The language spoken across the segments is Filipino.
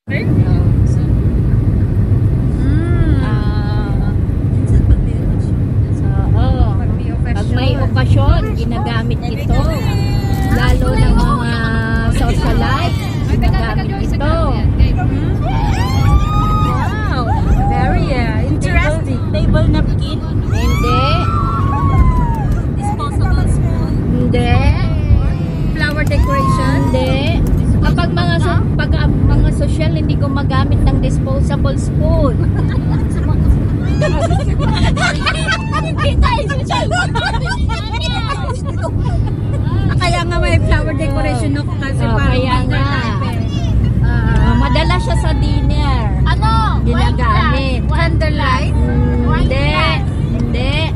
Pag may okasyon, ginagamit ito. Lalo ng mga socialite, ginagamit ito. Wow, very interesting. Table napkin? Hindi. Disposable spoon? Hindi. Flower decoration? Hindi. Kapag mga social, hindi ko magamit ng disposable spoon. Kaya nga may flower decoration ako kasi Kaya nga. Madala siya sa dinner. Ano? Ginagamit. Candlelight? Hindi. Hindi.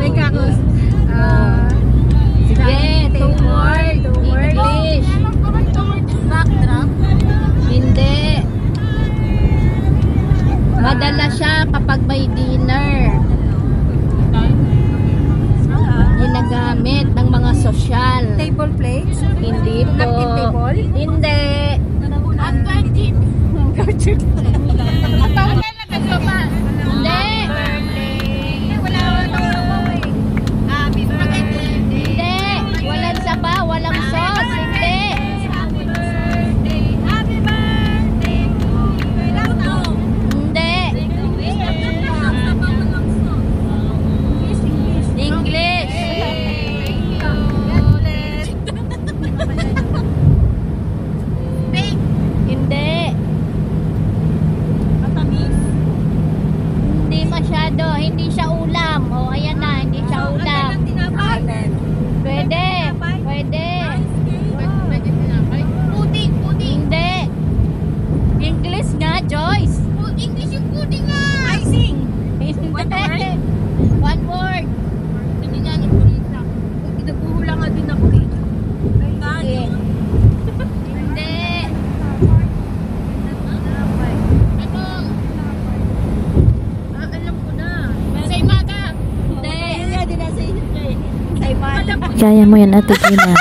May kakos. Sige, two word. English. Backdrop? Hindi. Madala siya kapag may dinner. Ginagamit ng mga sosyal. Table plates? Hindi po. Napkin table? Hindi. Handkerchief? Handkerchief? Hindi. Hindi. Walang saba, walang sauce. Hindi. Hindi. English. Hindi. Hindi masyado. Hindi siya ulam. O, ayan na. Hindi siya ulam. Pwede. Pwede. Pudding. Hindi. English nga, Joyce. English yung pudding nga. Icing. Hindi. One word? One word. Hindi nga nagpulita. Pinabuhula nga din ako dito. Hindi. Hindi. Alam ko na. Say mata. Hindi. Hindi na sa inyo. Say mata. Kaya mo yan, Ate Gina.